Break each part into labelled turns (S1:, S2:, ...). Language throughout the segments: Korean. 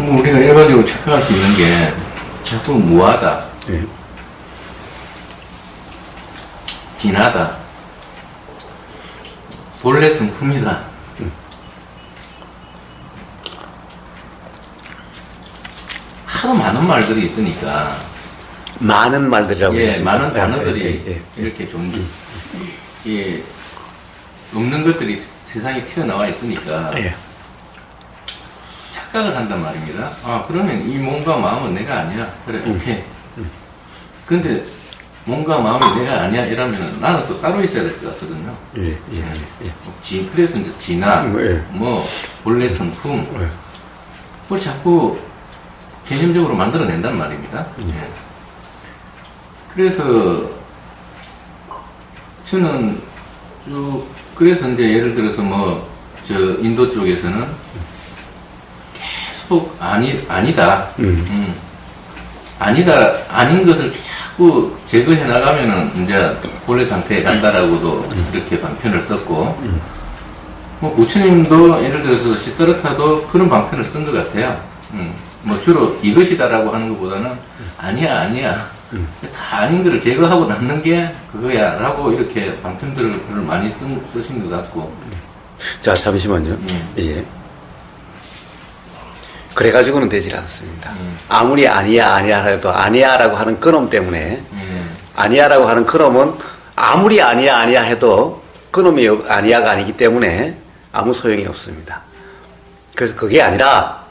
S1: 우리가 일반적으로 착각할 수 있는 게 자꾸 무하다,
S2: 예.
S1: 진하다, 본래 성품이다. 하도 많은 말들이 있으니까.
S2: 많은 말들이라고
S1: 예,
S2: 했습니다.
S1: 많은 단어들이
S2: 예, 예.
S1: 이렇게 예, 없는 것들이 세상에 튀어나와 있으니까
S2: 예.
S1: 착각을 한단 말입니다. 아, 그러면 이 몸과 마음은 내가 아니야. 그래, 오케이. 근데 몸과 마음이 내가 아니야 이러면 나는 또 따로 있어야 될 것 같거든요.
S2: 예, 예, 예.
S1: 그래서 이제 진화,
S2: 예.
S1: 뭐 본래 성품,
S2: 예.
S1: 그걸 자꾸 개념적으로 만들어낸단 말입니다. 예. 그래서 저는 그래서 이제 예를 들어서 뭐 저 인도 쪽에서는 계속 아니다, 아니다, 아닌 것을 자꾸 제거해 나가면은 이제 본래 상태에 간다라고도 이렇게 방편을 썼고, 뭐 부처님도 예를 들어서 시타르타도 그런 방편을 쓴 것 같아요. 뭐 주로 이것이다라고 하는 것보다는 아니야. 다 아닌 것을 제거하고 남는 게 그거야 라고 이렇게 방편들을 많이 쓰신 것 같고.
S2: 자, 잠시만요. 예. 그래가지고는 되질 않습니다. 아무리 아니야 해도 아니야라고 하는 그놈 때문에, 아니야라고 하는 그놈은 아무리 아니야 해도 그놈이 아니야가 아니기 때문에 아무 소용이 없습니다. 그래서 그게 아니라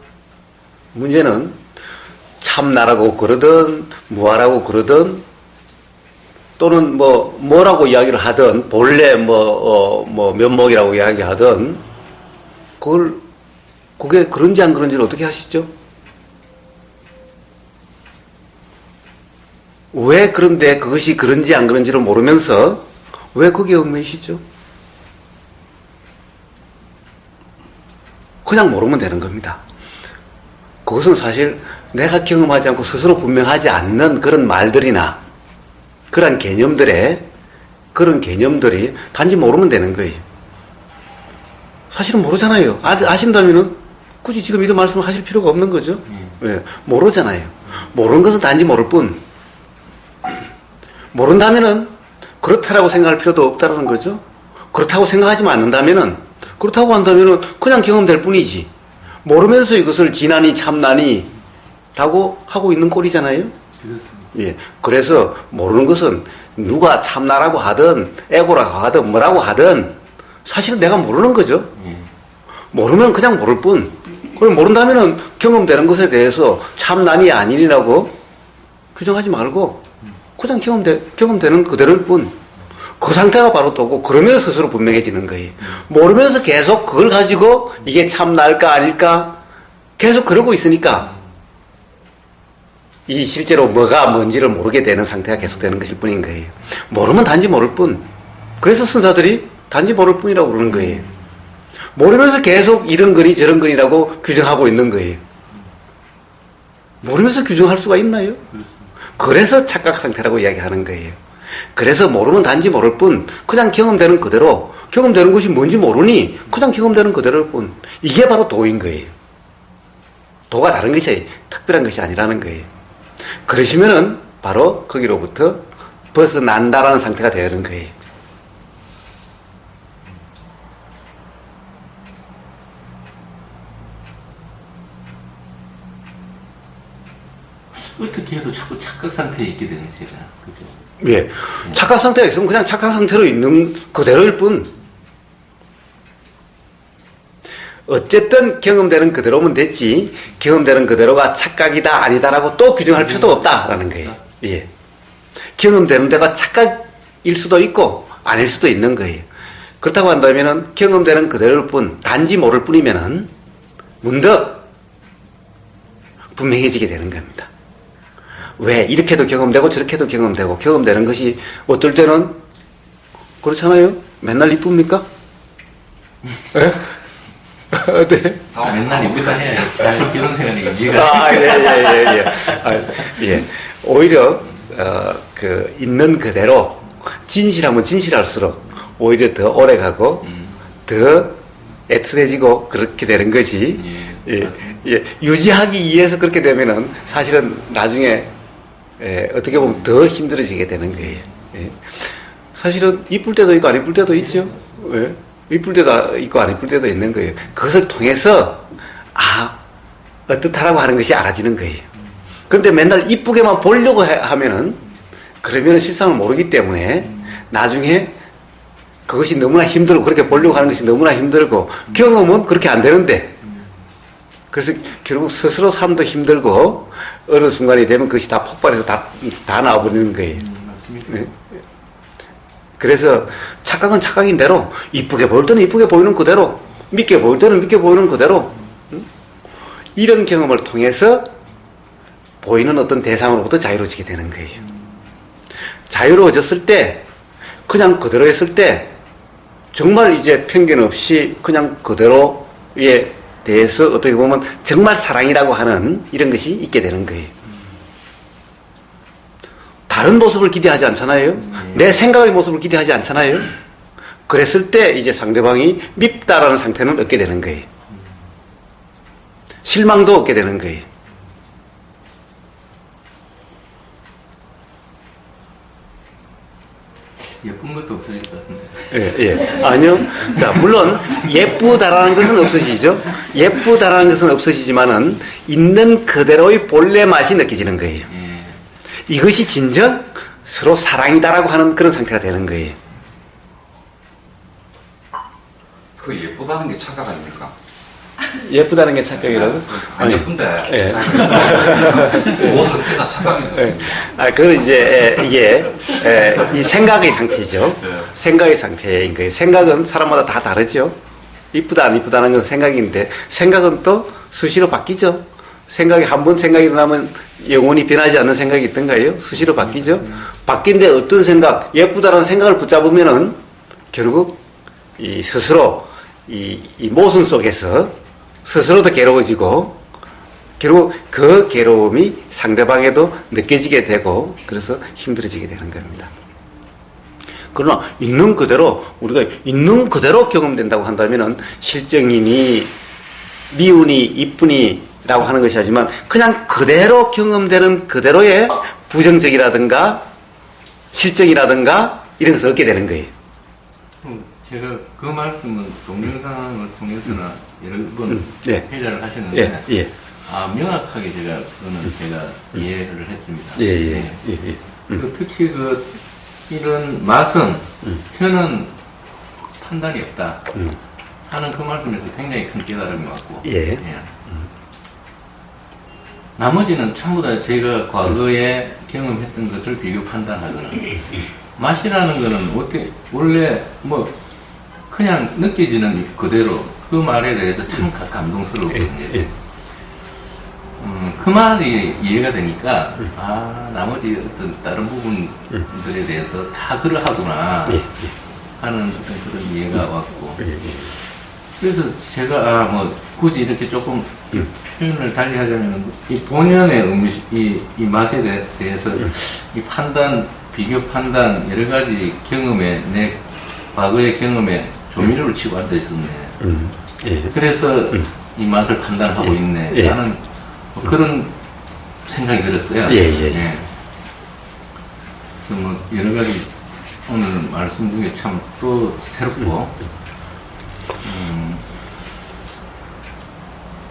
S2: 문제는 참나라고 그러든 무아라고 그러든 또는 뭐라고 이야기를 하든 본래 면목이라고 이야기하든 그게 그런지 안 그런지를 어떻게 하시죠? 왜 그런데 그것이 그런지 안 그런지를 모르면서 왜 거기에 얽매이시죠? 그냥 모르면 되는 겁니다. 그것은 사실 내가 경험하지 않고 스스로 분명하지 않는 그런 말들이나 그런 개념들이 단지 모르면 되는 거예요. 사실은 모르잖아요. 아신다면은 굳이 지금 이런 말씀을 하실 필요가 없는 거죠. 네, 모르잖아요. 모르는 것은 단지 모를 뿐. 모른다면은 그렇다라고 생각할 필요도 없다는 거죠. 그렇다고 생각하지 않는다면은, 그렇다고 한다면은 그냥 경험될 뿐이지. 모르면서 이것을 지나니 참나니 라고 하고 있는 꼴이잖아요. 예. 그래서 모르는 것은 누가 참나라고 하든 에고라고 하든 뭐라고 하든 사실은 내가 모르는 거죠. 모르면 그냥 모를 뿐. 그럼 모른다면은 경험되는 것에 대해서 참나니 아니라고 규정하지 말고 그냥 경험되는 그대로일 뿐. 그 상태가 바로 또고 그러면서 스스로 분명해지는 거예요. 모르면서 계속 그걸 가지고 이게 참나일까 아닐까 계속 그러고 있으니까 이 실제로 뭐가 뭔지를 모르게 되는 상태가 계속되는 것일 뿐인 거예요. 모르면 단지 모를 뿐. 그래서 선사들이 단지 모를 뿐이라고 그러는 거예요. 모르면서 계속 이런 거니 저런 거니라고 규정하고 있는 거예요. 모르면서 규정할 수가 있나요? 그래서 착각 상태라고 이야기하는 거예요. 그래서 모르면 단지 모를 뿐, 그냥 경험되는 그대로, 경험되는 것이 뭔지 모르니 그냥 경험되는 그대로일 뿐. 이게 바로 도인 거예요. 도가 다른 것이 특별한 것이 아니라는 거예요. 그러시면은 바로 거기로부터 벗어난다라는 상태가 되는 거예요.
S1: 어떻게 해도 자꾸 착각 상태에 있게 되는 제가. 그죠?
S2: 예. 착각 상태가 있으면 그냥 착각 상태로 있는 그대로일 뿐. 어쨌든 경험되는 그대로면 됐지, 경험되는 그대로가 착각이다 아니다라고 또 규정할 필요도 없다라는 거예요. 예. 경험되는 데가 착각일 수도 있고 아닐 수도 있는 거예요. 그렇다고 한다면은 경험되는 그대로일 뿐, 단지 모를 뿐이면은 문득 분명해지게 되는 겁니다. 왜 이렇게도 경험되고 저렇게도 경험되고, 경험되는 것이 어떨 때는 그렇잖아요. 맨날 이쁩니까? 네? 네.
S1: 맨날 이쁘다 해야 이런 생각이 이해가.
S2: 예. 오히려 그 있는 그대로 진실하면 진실할수록 오히려 더 오래가고 더 애틋해지고 그렇게 되는 거지. 예, 예, 유지하기 위해서 그렇게 되면은 사실은 나중에 어떻게 보면 더 힘들어지게 되는 거예요. 예. 사실은 이쁠 때도 있고 안 이쁠 때도 있죠. 예. 이쁠 때도 있고 안 이쁠 때도 있는 거예요. 그것을 통해서 어떻다라고 하는 것이 알아지는 거예요. 그런데 맨날 이쁘게만 보려고 하면은 그러면은 실상을 모르기 때문에 나중에 그것이 너무나 힘들고 그렇게 보려고 하는 것이 너무나 힘들고 경험은 그렇게 안 되는데 그래서 결국 스스로 삶도 힘들고 어느 순간이 되면 그것이 다 폭발해서 다 나와버리는 거예요. 네. 그래서 착각은 착각인 대로 이쁘게 보일 때는 이쁘게 보이는 그대로 믿게 보일 때는 믿게 보이는 그대로 이런 경험을 통해서 보이는 어떤 대상으로부터 자유로워지게 되는 거예요. 자유로워졌을 때 그냥 그대로 했을 때 정말 이제 편견 없이 그냥 그대로에 대해서 어떻게 보면 정말 사랑이라고 하는 이런 것이 있게 되는 거예요. 다른 모습을 기대하지 않잖아요. 내 생각의 모습을 기대하지 않잖아요. 그랬을 때 이제 상대방이 밉다라는 상태는 얻게 되는 거예요. 실망도 얻게 되는 거예요.
S1: 예쁜 것도 없어질 것 같은데.
S2: 예, 예. 아니요. 자, 물론, 예쁘다라는 것은 없어지죠. 예쁘다라는 것은 없어지지만은, 있는 그대로의 본래 맛이 느껴지는 거예요. 이것이 진정 서로 사랑이다라고 하는 그런 상태가 되는 거예요.
S3: 그 예쁘다는 게 착각 아닙니까?
S2: 예쁘다는 게 착각이라고?
S3: 안 예쁜데.
S2: 예.
S3: 그 상태가 착각이에요.
S2: 예. 그건 이제, 이게, 이 생각의 상태죠. 생각의 상태인 거예요. 생각은 사람마다 다 다르죠. 이쁘다, 안 이쁘다는 건 생각인데, 생각은 또 수시로 바뀌죠. 생각이 한 번 생각이 일어나면 영원히 변하지 않는 생각이 있던가요? 수시로 바뀌죠. 바뀐데 어떤 생각, 예쁘다는 생각을 붙잡으면은 결국 이 스스로 이 모순 속에서 스스로도 괴로워지고 결국 그 괴로움이 상대방에도 느껴지게 되고 그래서 힘들어지게 되는 겁니다. 그러나 있는 그대로 우리가 있는 그대로 경험된다고 한다면은 실정이니 미운이 이쁘니 라고 하는 것이 하지만 그냥 그대로 경험되는 그대로의 부정적이라든가 실정이라든가 이런 것을 얻게 되는 거예요.
S1: 제가 그 말씀은 동영상을 통해서나 여러 번
S2: 네.
S1: 회자를 하셨는데
S2: 예, 예.
S1: 명확하게 제가 이해를 했습니다.
S2: 예, 예, 예, 예.
S1: 특히 이런 맛은 혀는 판단이 없다 하는 그 말씀에서 굉장히 큰 깨달음이 왔고
S2: 예.
S1: 나머지는 전부 다 제가 과거에 경험했던 것을 비교 판단하거나 맛이라는 거는 어떻게 원래 뭐 그냥 느껴지는 그대로 그 말에 대해서 참 감동스러웠거든요. 그 말이 이해가 되니까 나머지 어떤 다른 부분들에 대해서 다 그러하구나 하는 어떤 그런 이해가 왔고 그래서 제가 뭐 굳이 이렇게 조금 표현을 달리 하자면 이 본연의 음식 이 맛에 대해서 이 판단 비교 판단 여러 가지 경험에 내 과거의 경험에 조미료를 치고 앉아 있었네.
S2: 예.
S1: 그래서 이 맛을 판단하고 있네.
S2: 예.
S1: 라는 뭐 그런 생각이 들었어요.
S2: 예.
S1: 그래서 뭐 여러 가지 오늘 말씀 중에 참 또 새롭고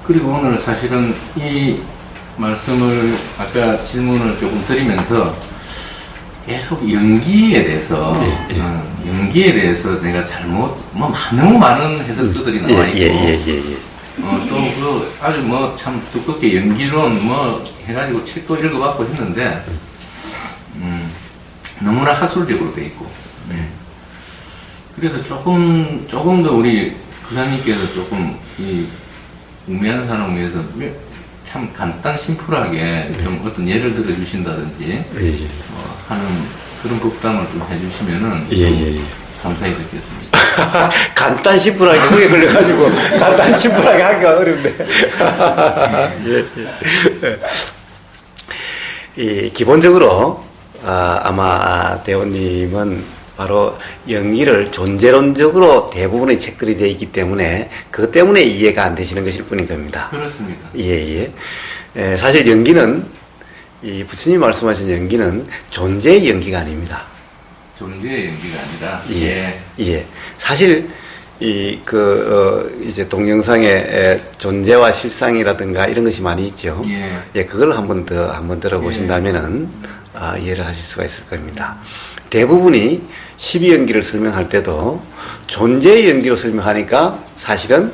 S1: 그리고 오늘 사실은 이 말씀을 아까 질문을 조금 드리면서 계속 연기에 대해서 연기에 대해서 내가 잘못 너무 많은 해석들이 나와 있고 또 그 아주 뭐 참 두껍게 연기론 뭐 해가지고 책도 읽어봤고 했는데 너무나 학술적으로 돼 있고 그래서 조금 더 우리 부장님께서 조금 이 우매한 사람을 위해서 참 간단 심플하게 좀 어떤 예를 들어 주신다든지 하는 그런 복담을 좀 해주시면은 감사히 듣겠습니다.
S2: 간단 심플하게 그게 걸려가지고 간단 심플하게 하기가 어려운데. 기본적으로 아마 대원님은 바로 연기를 존재론적으로 대부분의 책들이 되어 있기 때문에 그것 때문에 이해가 안 되시는 것일 뿐인 겁니다.
S1: 그렇습니다.
S2: 예. 사실 연기는 이 부처님 말씀하신 연기는 존재의 연기가 아닙니다.
S1: 존재의 연기가 아니라
S2: 예. 사실 이제 동영상에 존재와 실상이라든가 이런 것이 많이 있죠.
S1: 예.
S2: 그걸 한번 들어보신다면은 이해를 하실 수가 있을 겁니다. 대부분이 12연기를 설명할 때도 존재의 연기로 설명하니까 사실은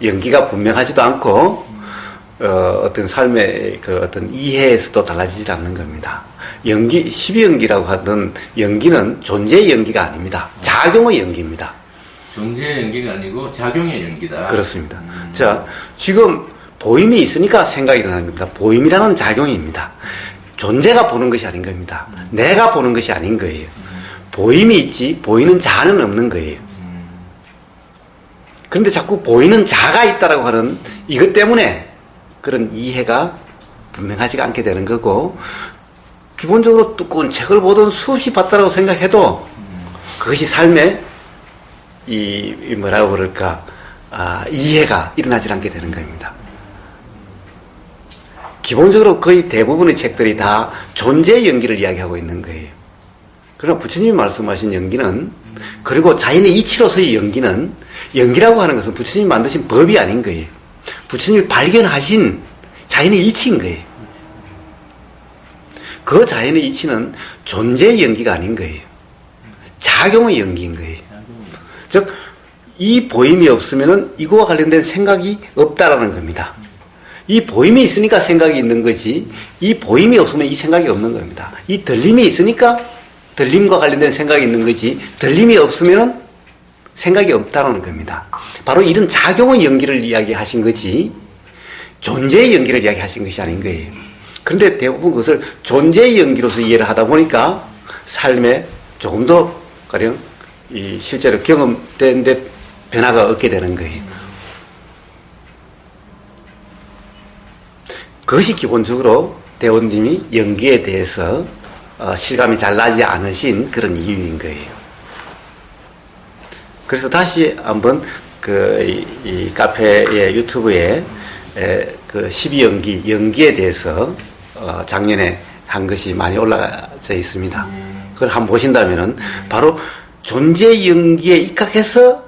S2: 연기가 분명하지도 않고 어떤 삶의 그 어떤 이해에서도 달라지지 않는 겁니다. 12연기라고 하던 연기는 존재의 연기가 아닙니다. 작용의 연기입니다.
S1: 존재의 연기가 아니고 작용의 연기다.
S2: 그렇습니다. 자, 지금 보임이 있으니까 생각이 일어나는 겁니다. 보임이라는 작용입니다. 존재가 보는 것이 아닌 겁니다. 내가 보는 것이 아닌 거예요. 보임이 있지 보이는 자는 없는 거예요. 그런데 자꾸 보이는 자가 있다라고 하는 이것 때문에 그런 이해가 분명하지가 않게 되는 거고, 기본적으로 두꺼운 책을 보던 수없이 봤다라고 생각해도 그것이 삶의 뭐라고 그럴까, 이해가 일어나지 않게 되는 겁니다. 기본적으로 거의 대부분의 책들이 다 존재의 연기를 이야기하고 있는 거예요. 그러나 부처님이 말씀하신 연기는, 그리고 자연의 이치로서의 연기는, 연기라고 하는 것은 부처님이 만드신 법이 아닌 거예요. 부처님이 발견하신 자연의 이치인 거예요. 그 자연의 이치는 존재의 연기가 아닌 거예요. 작용의 연기인 거예요. 즉, 이 보임이 없으면은 이거와 관련된 생각이 없다라는 겁니다. 이 보임이 있으니까 생각이 있는 거지, 이 보임이 없으면 이 생각이 없는 겁니다. 이 들림이 있으니까 들림과 관련된 생각이 있는 거지, 들림이 없으면은 생각이 없다는 겁니다. 바로 이런 작용의 연기를 이야기하신 거지 존재의 연기를 이야기하신 것이 아닌 거예요. 그런데 대부분 그것을 존재의 연기로서 이해를 하다 보니까 삶에 조금 더 가령 실제로 경험된 데 변화가 없게 되는 거예요. 그것이 기본적으로 대원님이 연기에 대해서 실감이 잘 나지 않으신 그런 이유인 거예요. 그래서 다시 한번 이 카페의 유튜브에 그 12연기, 연기에 대해서 작년에 한 것이 많이 올라져 있습니다. 그걸 한번 보신다면은 바로 존재 연기에 입각해서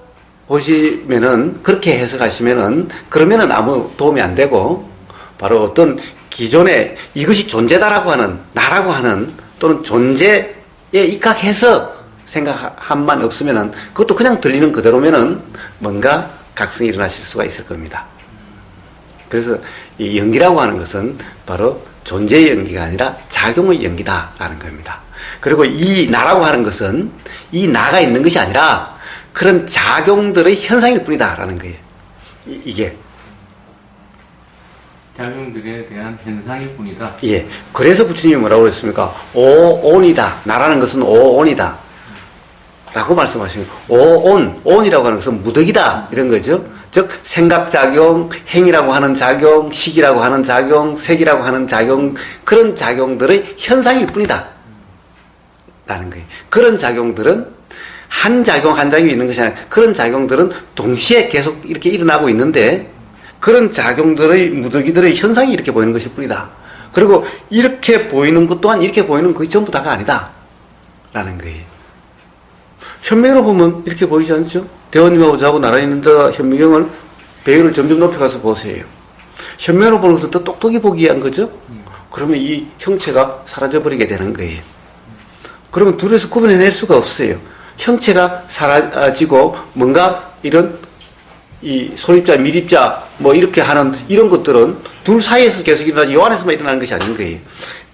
S2: 보시면은, 그렇게 해석하시면은, 그러면은 아무 도움이 안 되고, 바로 어떤 기존에 이것이 존재다라고 하는, 나라고 하는, 또는 존재에 입각해서 생각함만 없으면은, 그것도 그냥 들리는 그대로면은 뭔가 각성이 일어나실 수가 있을 겁니다. 그래서 이 연기라고 하는 것은 바로 존재의 연기가 아니라 작용의 연기다라는 겁니다. 그리고 이 나라고 하는 것은 이 나가 있는 것이 아니라 그런 작용들의 현상일 뿐이다라는 거예요. 이게.
S1: 작용들에 대한 현상일 뿐이다.
S2: 예. 그래서 부처님이 뭐라고 그랬습니까? 오온이다. 나라는 것은 오온이다. 라고 말씀하시는 거예요. 온이라고 하는 것은 무덕이다. 이런 거죠. 즉, 생각작용, 행이라고 하는 작용, 식이라고 하는 작용, 색이라고 하는 작용, 그런 작용들의 현상일 뿐이다. 라는 거예요. 그런 작용들은 한 작용이 있는 것이 아니라 그런 작용들은 동시에 계속 이렇게 일어나고 있는데 그런 작용들의 무더기들의 현상이 이렇게 보이는 것일 뿐이다. 그리고 이렇게 보이는 것 또한 이렇게 보이는 것이 전부 다가 아니다. 라는 거예요. 현명으로 보면 이렇게 보이지 않죠? 대원님하고 저하고 나란히 있는 데가 현미경을 배율을 점점 높여가서 보세요. 현명으로 보는 것은 더 똑똑히 보기 위한 거죠? 그러면 이 형체가 사라져버리게 되는 거예요. 그러면 둘에서 구분해낼 수가 없어요. 형체가 사라지고 뭔가 이런 이 소립자, 미립자 뭐 이렇게 하는 이런 것들은 둘 사이에서 계속 일어나지 요 안에서만 일어나는 것이 아닌 거예요.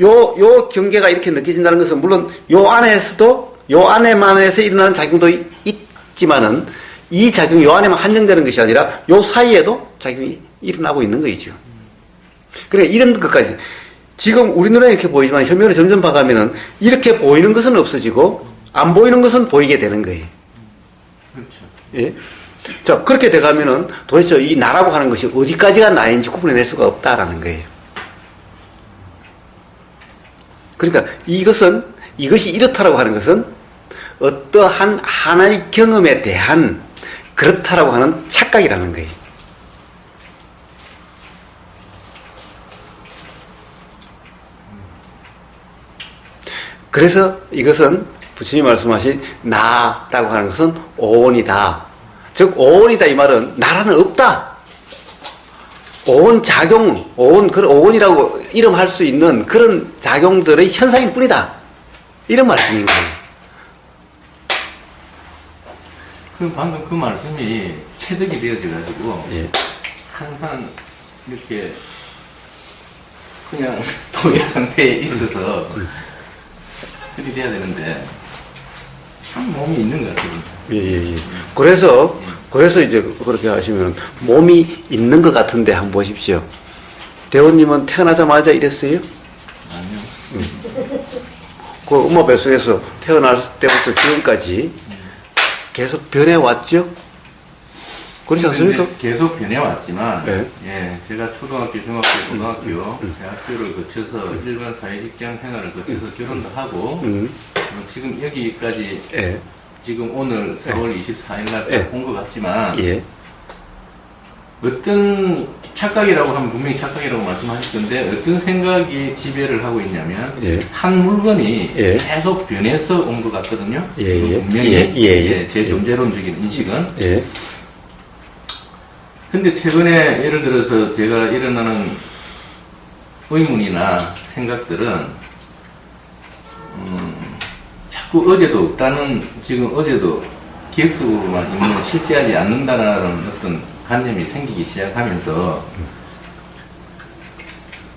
S2: 요 경계가 이렇게 느껴진다는 것은 물론 요 안에서도 요 안에만에서 일어나는 작용도 있지만은 이 작용이 요 안에만 한정되는 것이 아니라 요 사이에도 작용이 일어나고 있는 거이죠. 그래 이런 것까지 지금 우리 눈에 이렇게 보이지만 현면을 점점 봐가면은 이렇게 보이는 것은 없어지고 안 보이는 것은 보이게 되는 거예요.
S1: 그렇죠.
S2: 예. 자, 그렇게 돼가면은 도대체 이 나라고 하는 것이 어디까지가 나인지 구분해낼 수가 없다라는 거예요. 그러니까 이것이 이렇다라고 하는 것은 어떠한 하나의 경험에 대한 그렇다라고 하는 착각이라는 거예요. 그래서 이것은 부처님이 말씀하신 나라고 하는 것은 오온이다. 즉 오온이다 이 말은 나라는 없다. 오온 작용, 그런 오온이라고 이름할 수 있는 그런 작용들의 현상일 뿐이다. 이런 말씀인 거예요.
S1: 그럼 방금 그 말씀이 체득이 되어져가지고
S2: 예.
S1: 항상 이렇게 그냥 동의 상태에 있어서 그리 돼야 되는데 참 몸이 있는 것 같거든요.
S2: 예. 그래서 이제 그렇게 하시면 몸이 있는 것 같은데 한번 보십시오. 대원님은 태어나자마자 이랬어요?
S1: 아니요.
S2: 그 엄마 뱃속에서 태어날 때부터 지금까지 계속 변해왔죠? 그렇지 않습니까?
S1: 근데 계속 변해왔지만,
S2: 네.
S1: 예, 제가 초등학교, 중학교, 고등학교, 대학교를 거쳐서 일반 사회직장 생활을 거쳐서 결혼도 하고, 지금 여기까지,
S2: 예.
S1: 지금 오늘 4월 24일 날
S2: 예.
S1: 온 것 같지만,
S2: 예.
S1: 어떤 착각이라고 하면 분명히 착각이라고 말씀하셨던데, 어떤 생각이 지배를 하고 있냐면,
S2: 예.
S1: 한 물건이
S2: 예.
S1: 계속 변해서 온 것 같거든요.
S2: 예,
S1: 지금
S2: 예.
S1: 분명히
S2: 예.
S1: 제 존재론적인 인식은.
S2: 예.
S1: 근데 최근에 예를 들어서 제가 일어나는 의문이나 생각들은 자꾸 어제도 없다는, 지금 어제도 기억 속으로만 있는, 실제하지 않는다는 어떤 관념이 생기기 시작하면서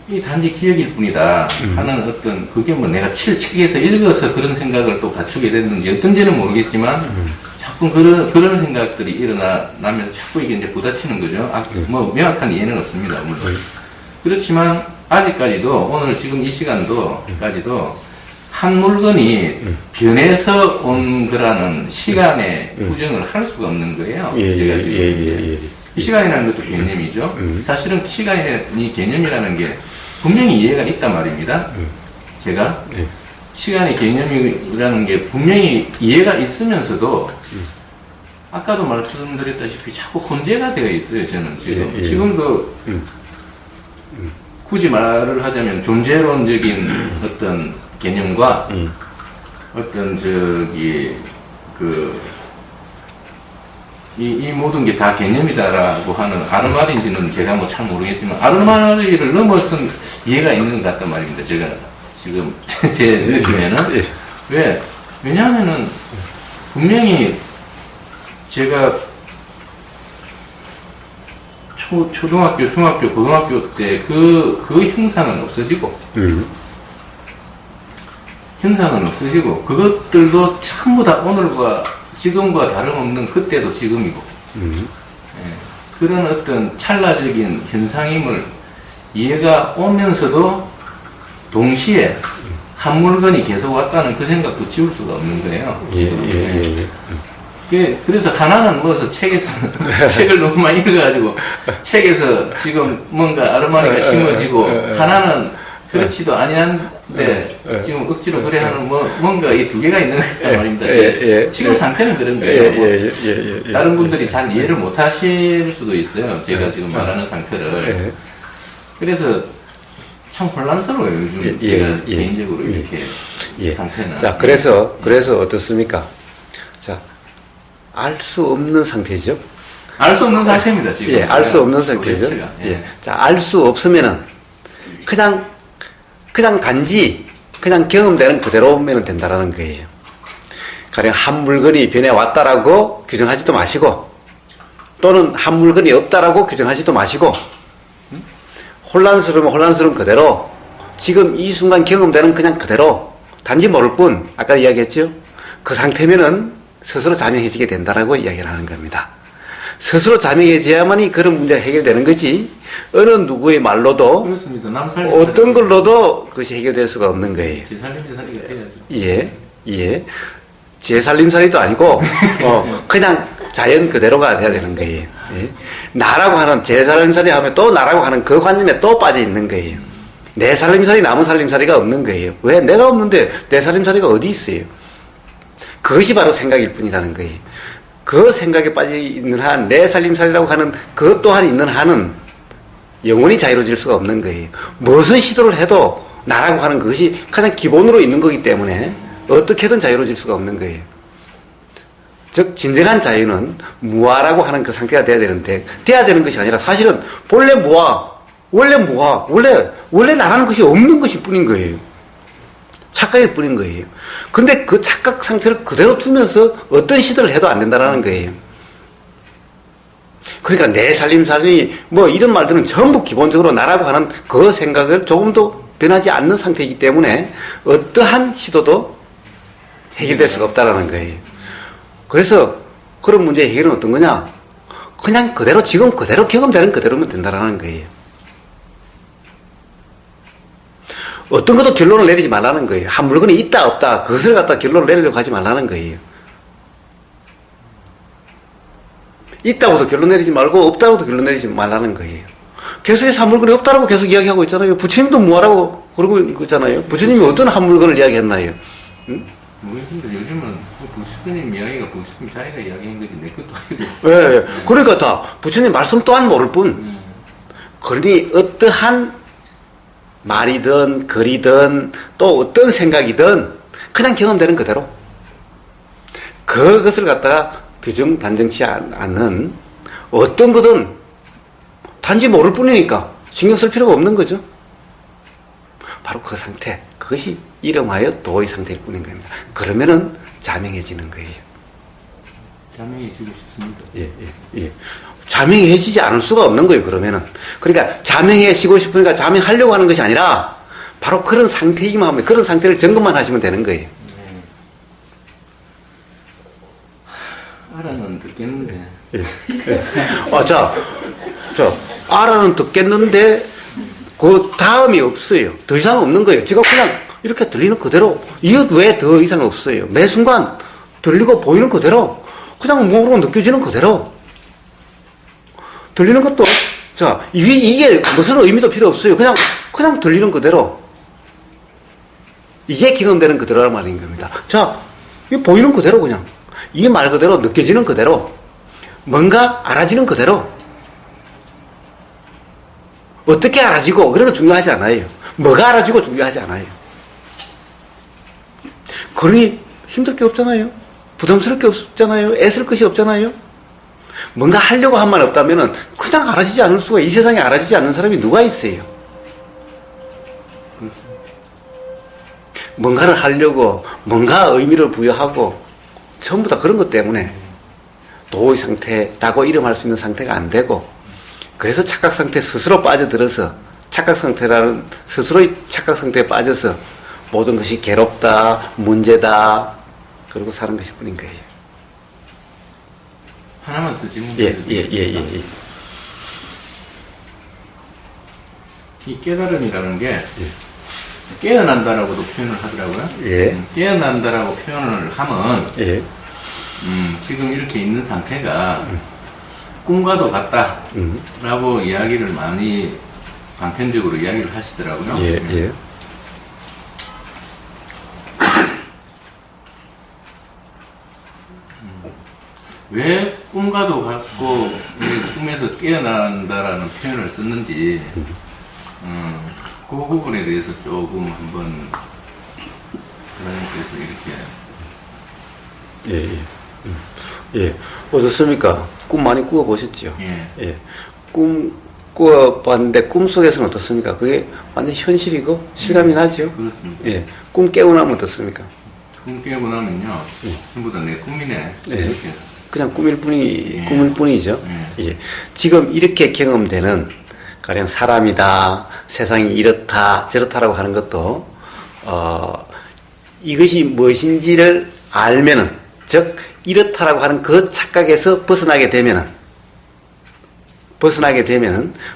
S1: 이 단지 기억일 뿐이다 하는 어떤, 그게 뭐 내가 책에서 읽어서 그런 생각을 또 갖추게 됐는지 어떤지는 모르겠지만 자꾸 그런 생각들이 일어나면서 자꾸 이게 이제 부딪히는 거죠. 뭐 명확한 이해는 없습니다, 물론. 그렇지만 아직까지도 오늘 지금 이 시간도까지도 한 물건이 변해서 온 거라는 시간의 구정을 할 수가 없는 거예요. 제가 지금. 시간이라는 것도 개념이죠. 사실은 시간이 개념이라는 게 분명히 이해가 있단 말입니다. 제가 시간의 개념이라는 게 분명히 이해가 있으면서도 아까도 말씀드렸다시피 자꾸 혼재가 되어 있어요. 저는 지금 지금도 굳이 말을 하자면 존재론적인 어떤 개념과 어떤 이 모든 게 다 개념이다라고 하는 아르마리인지는 제가 뭐 잘 모르겠지만 아르마리를 넘어선 이해가 있는 것 같단 말입니다. 제가 지금 제 느낌에는. 왜냐하면은 분명히 제가 초등학교, 중학교, 고등학교 때 그 형상은 없어지고 그것들도 전부 다 오늘과 지금과 다름없는 그때도 지금이고 그런 어떤 찰나적인 현상임을 이해가 오면서도 동시에 한 물건이 계속 왔다는 그 생각도 지울 수가 없는 거예요. 그래서 하나는 뭐서 책을 너무 많이 읽어가지고 책에서 지금 뭔가 아르마니가 심어지고 하나는 그렇지도 아니한데 지금 억지로 그래 하는 뭔가 이 두 개가 있는 것 말입니다. 지금 상태는 그런 거예요. 다른 분들이 잘 이해를 못 하실 수도 있어요. 제가 지금 말하는 상태를. 그래서 참 혼란스러워요. 요즘 제가 개인적으로 이렇게 상태는.
S2: 자, 그래서 어떻습니까? 자, 알 수 없는 상태죠.
S1: 알 수 없는 상태입니다, 지금.
S2: 알 수 없는 상태죠. 자, 알 수 없으면은 그냥 단지 경험되는 그대로 오면 된다라는 거예요. 가령 한 물건이 변해 왔다라고 규정하지도 마시고, 또는 한 물건이 없다라고 규정하지도 마시고, 혼란스러우면 혼란스러운 그대로, 지금 이 순간 경험되는 그냥 그대로, 단지 모를 뿐, 아까 이야기했죠? 그 상태면은 스스로 자명해지게 된다라고 이야기를 하는 겁니다. 스스로 자명해져야만이 그런 문제가 해결되는 거지, 어느 누구의 말로도,
S1: 그렇습니다.
S2: 어떤 걸로도 그것이 해결될 수가 없는 거예요.
S1: 제살림살이가 돼야죠.
S2: 제살림살이도 아니고, 그냥 자연 그대로가 돼야 되는 거예요. 나라고 하는, 제살림살이 하면 또 나라고 하는 그 관념에 또 빠져 있는 거예요. 내 살림살이 남의 살림살이가 없는 거예요. 왜? 내가 없는데 내 살림살이가 어디 있어요? 그것이 바로 생각일 뿐이라는 거예요. 그 생각에 빠져 있는 한, 내 살림살이라고 하는 그것 또한 있는 한은 영원히 자유로워질 수가 없는 거예요. 무슨 시도를 해도 나라고 하는 그것이 가장 기본으로 있는 거기 때문에 어떻게든 자유로워질 수가 없는 거예요. 즉 진정한 자유는 무아라고 하는 그 상태가 돼야 되는데, 돼야 되는 것이 아니라 사실은 본래 무아, 원래 나라는 것이 없는 것일 뿐인 거예요. 착각일 뿐인 거예요. 근데 그 착각 상태를 그대로 두면서 어떤 시도를 해도 안 된다는 거예요. 그러니까 내 살림살이 뭐 이런 말들은 전부 기본적으로 나라고 하는 그 생각을 조금도 변하지 않는 상태이기 때문에 어떠한 시도도 해결될 수가 없다라는 거예요. 그래서 그런 문제의 해결은 어떤 거냐? 그냥 그대로 지금 그대로 경험되는 그대로면 된다라는 거예요. 어떤 것도 결론을 내리지 말라는 거예요. 한 물건이 있다 없다 그것을 갖다 결론을 내리려고 하지 말라는 거예요. 있다고도 결론 내리지 말고 없다고도 결론 내리지 말라는 거예요. 계속해서 한 물건이 없다라고 계속 이야기하고 있잖아요. 부처님도 뭐하라고 그러고 있잖아요. 부처님이 어떤 한 물건을 이야기했나요? 응?
S1: 모르겠는데 요즘은 부처님 이야기가 부처님 자기가 이야기한 거지 내 것도 아니고.
S2: 예, 그러니까 다 부처님 말씀 또한 모를 뿐. 그러니 어떠한 말이든 글이든 또 어떤 생각이든 그냥 경험되는 그대로 그것을 갖다가 규정 단정치 않는 어떤 거든 단지 모를 뿐이니까 신경 쓸 필요가 없는 거죠. 바로 그 상태, 그것이 이름하여 도의 상태일 뿐인 겁니다. 그러면은 자명해지는 거예요.
S1: 자명해지고 싶습니다.
S2: 예. 자명해지지 않을 수가 없는 거예요, 그러면은. 그러니까 자명해지고 싶으니까 자명하려고 하는 것이 아니라 바로 그런 상태이기만 하면, 그런 상태를 점검만 하시면 되는 거예요.
S1: 알아는 듣겠는데.
S2: 자, 알아는 듣겠는데, 그 다음이 없어요. 더 이상 없는 거예요. 지금 그냥 이렇게 들리는 그대로, 이것 외에 더 이상 없어요. 매 순간 들리고 보이는 그대로, 그냥 몸으로 느껴지는 그대로. 들리는 것도, 이게 무슨 의미도 필요 없어요. 그냥 들리는 그대로. 이게 경험되는 그대로란 말인 겁니다. 이게 보이는 그대로 그냥. 이게 말 그대로 느껴지는 그대로. 뭔가 알아지는 그대로. 어떻게 알아지고, 그런 거 중요하지 않아요. 뭐가 알아지고 중요하지 않아요. 그러니 힘들 게 없잖아요. 부담스러울 게 없잖아요. 애쓸 것이 없잖아요. 뭔가 하려고 한 말 없다면은 그냥 알아지지 않을 수가, 이 세상에 알아지지 않는 사람이 누가 있어요? 뭔가를 하려고, 뭔가 의미를 부여하고, 전부 다 그런 것 때문에 도의 상태라고 이름할 수 있는 상태가 안 되고, 그래서 착각 상태 스스로 빠져들어서, 착각 상태라는 스스로의 착각 상태에 빠져서 모든 것이 괴롭다, 문제다, 그러고 사는 것일 뿐인 거예요.
S1: 하나만 더 질문.
S2: 예.
S1: 이 깨달음이라는 게 깨어난다라고도 표현을 하더라고요.
S2: 예.
S1: 깨어난다라고 표현을 하면
S2: 예.
S1: 지금 이렇게 있는 상태가 꿈과도 같다라고 이야기를 많이 단편적으로 이야기를 하시더라고요.
S2: 예.
S1: 왜 꿈과도 같고 꿈에서 깨어난다라는 표현을 썼는지 그 부분에 대해서 조금 한번 그러님께서 이렇게
S2: 어떻습니까? 꿈 많이 꾸어보셨죠?
S1: 예.
S2: 꿈 꾸어봤는데 꿈속에서는 어떻습니까? 그게 완전 현실이고 실감이 나죠?
S1: 그렇습니다.
S2: 예. 꿈 깨고 나면 어떻습니까?
S1: 꿈 깨고 나면요 전부 다 내 꿈이네 이렇게
S2: 그냥 꿈일 뿐이죠.
S1: 예.
S2: 지금 이렇게 경험되는 가령 사람이다, 세상이 이렇다, 저렇다라고 하는 것도 이것이 무엇인지를 알면은, 즉 이렇다라고 하는 그 착각에서 벗어나게 되면은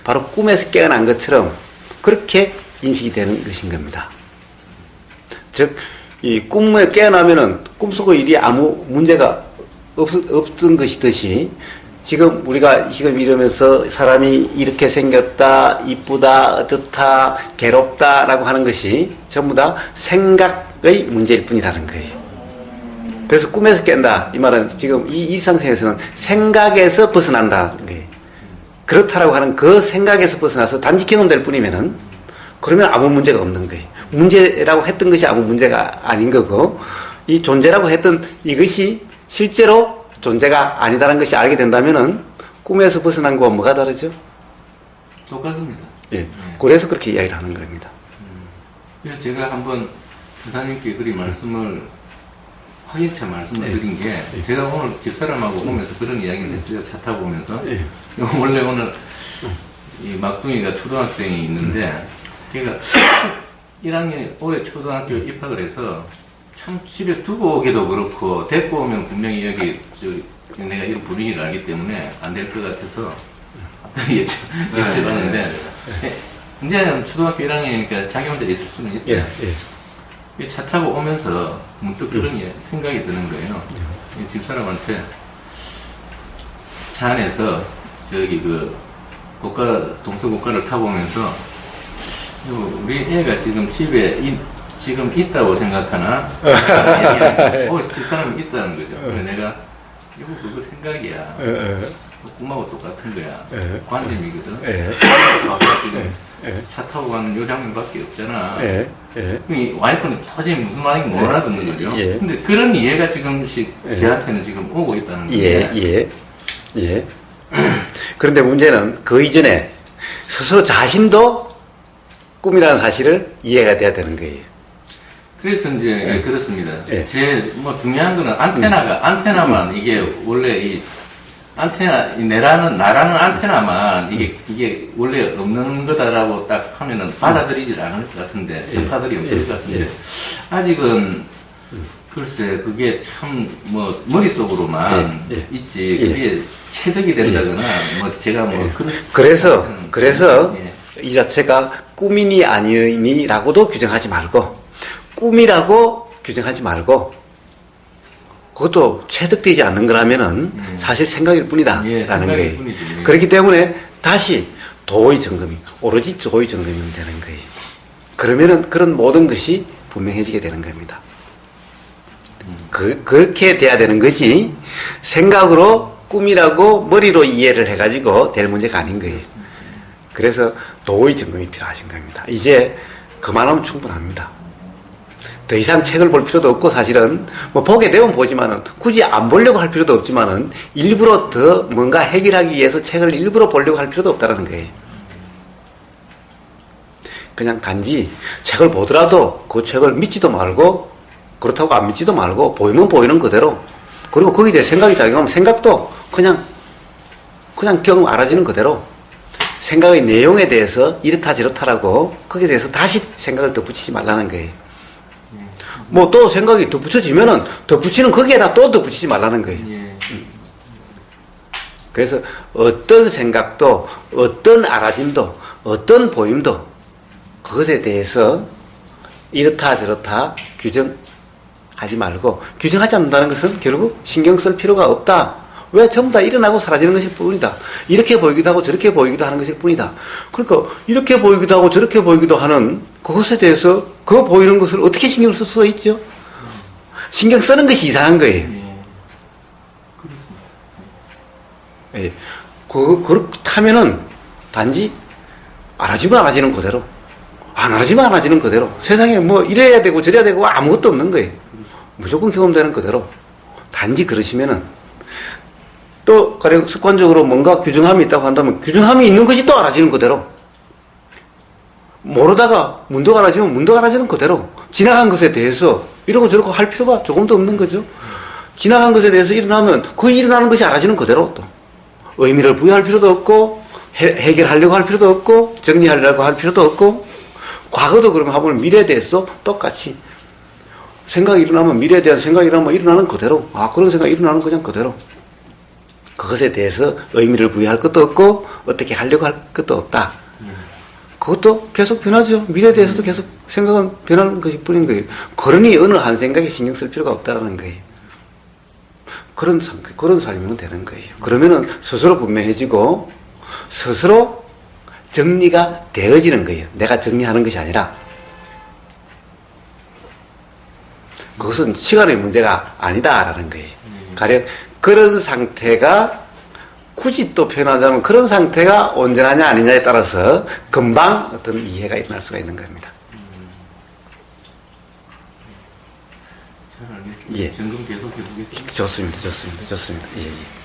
S2: 바로 꿈에서 깨어난 것처럼 그렇게 인식이 되는 것인 겁니다. 즉 이 꿈에 깨어나면은 꿈속의 일이 아무 문제가 없던 것이듯이 지금 우리가 지금 이러면서 사람이 이렇게 생겼다, 이쁘다, 어떻다, 괴롭다라고 하는 것이 전부 다 생각의 문제일 뿐이라는 거예요. 그래서 꿈에서 깬다. 이 말은 지금 이 일상생에서는 생각에서 벗어난다는 거예요. 그렇다라고 하는 그 생각에서 벗어나서 단지 경험될 뿐이면은 그러면 아무 문제가 없는 거예요. 문제라고 했던 것이 아무 문제가 아닌 거고 이 존재라고 했던 이것이 실제로 존재가 아니다라는 것이 알게 된다면은 꿈에서 벗어난 거와 뭐가 다르죠?
S1: 똑같습니다.
S2: 예. 그래서 그렇게 이야기를 하는 겁니다.
S1: 그래서 제가 한번 부사님께 그리 말씀을 확인차 말씀을 드린 게 제가 오늘 집사람하고 오면서 그런 이야기를 했어요. 차 타고 오면서 원래 오늘 이 막둥이가 초등학생이 있는데 걔가 1학년이 올해 초등학교 입학을 해서 참 집에 두고 오기도 그렇고 데리고 오면 분명히 여기 내가 이런 분위기를 알기 때문에 안 될 것 같아서 예측하는데 이제는 초등학교 1학년이니까 자기 혼자 있을 수는 있어요. 이 차 타고 오면서 문득 그런 생각이 드는 거예요. 이 집사람한테 차 안에서 저기 그 동서고가를 타고 오면서 우리 애가 지금 집에 지금 있다고 생각하나? 집사람이 있다는 거죠. 그래서 내가 이거 그거 생각이야. 꿈하고 똑같은 거야. 관념이거든. 지금 차 타고 가는 요 장면밖에 없잖아. 이 와이프는 도저히 무슨 말인지 못 알아듣는 거죠. 근데 그런 이해가 지금씩 걔한테는 지금 오고 있다는 거예요.
S2: 그런데 문제는 그 이전에 스스로 자신도 꿈이라는 사실을 이해가 돼야 되는 거예요.
S1: 그래서 이제 그렇습니다. 제일 뭐 중요한 거는 안테나만 이게 원래 이 안테나 나라는 안테나만 이게 원래 없는 거다라고 딱 하면은 받아들이질 않을 것 같은데 접하들이 없을 것 같은데 아직은 글쎄 그게 참 뭐 머릿속으로만 있지 그게 체득이 된다거나 뭐 제가 뭐
S2: 그래서 이 자체가 꿈이니 아니니라고도 규정하지 말고 꿈이라고 규정하지 말고 그것도 체득되지 않는 거라면은 사실 생각일 뿐이다 라는 거예요. 그렇기 때문에 다시 도의 점검이 오로지 도의 점검이면 되는 거예요. 그러면은 그런 모든 것이 분명해지게 되는 겁니다. 그렇게 돼야 되는 거지 생각으로 꿈이라고 머리로 이해를 해가지고 될 문제가 아닌 거예요. 그래서 도의 점검이 필요하신 겁니다. 이제 그만하면 충분합니다. 더 이상 책을 볼 필요도 없고 사실은 뭐 보게 되면 보지만은 굳이 안 보려고 할 필요도 없지만은 일부러 더 뭔가 해결하기 위해서 책을 일부러 보려고 할 필요도 없다는 거예요. 그냥 단지 책을 보더라도 그 책을 믿지도 말고 그렇다고 안 믿지도 말고 보이면 보이는 그대로 그리고 거기에 대해 생각이 작용하면 생각도 그냥 경험 알아지는 그대로 생각의 내용에 대해서 이렇다 저렇다라고 거기에 대해서 다시 생각을 덧붙이지 말라는 거예요. 뭐 또 생각이 덧붙여지면은 덧붙이는 거기에다 또 덧붙이지 말라는 거예요. 그래서 어떤 생각도 어떤 알아짐도 어떤 보임도 그것에 대해서 이렇다 저렇다 규정하지 말고 규정하지 않는다는 것은 결국 신경 쓸 필요가 없다. 왜 전부 다 일어나고 사라지는 것일 뿐이다. 이렇게 보이기도 하고 저렇게 보이기도 하는 것일 뿐이다. 그러니까 이렇게 보이기도 하고 저렇게 보이기도 하는 그것에 대해서 그 보이는 것을 어떻게 신경을 쓸 수가 있죠? 신경 쓰는 것이 이상한 거예요. 그렇다면은 단지 알아지면 알아지는 그대로 안 알아지면 알아지는 그대로 세상에 뭐 이래야 되고 저래야 되고 아무것도 없는 거예요. 무조건 경험되는 그대로 단지 그러시면은 또 가령 습관적으로 뭔가 규정함이 있다고 한다면 규정함이 있는 것이 또 알아지는 그대로 모르다가 문도가 알아지면 문도가 알아지는 그대로 지나간 것에 대해서 이러고 저러고 할 필요가 조금도 없는 거죠. 지나간 것에 대해서 일어나면 그 일어나는 것이 알아지는 그대로 또 의미를 부여할 필요도 없고 해결하려고 할 필요도 없고 정리하려고 할 필요도 없고 과거도 그러면 하면 미래에 대해서 똑같이 생각이 일어나면 미래에 대한 생각이 일어나면 일어나는 그대로 그런 생각이 일어나는 그냥 그대로 그것에 대해서 의미를 부여할 것도 없고 어떻게 하려고 할 것도 없다. 그것도 계속 변하죠. 미래에 대해서도 계속 생각은 변하는 것일 뿐인 거예요. 그러니 어느 한 생각에 신경 쓸 필요가 없다는 거예요. 그런 삶이면 되는 거예요. 그러면은 스스로 분명해지고 스스로 정리가 되어지는 거예요. 내가 정리하는 것이 아니라 그것은 시간의 문제가 아니다라는 거예요. 가령 그런 상태가 굳이 또 표현하자면 그런 상태가 온전하냐 아니냐에 따라서 금방 어떤 이해가 일어날 수가 있는 겁니다.
S1: 잘 알겠습니다.
S2: 예.
S1: 점검 계속 해보겠습니다.
S2: 좋습니다. 좋습니다. 좋습니다. 예, 예.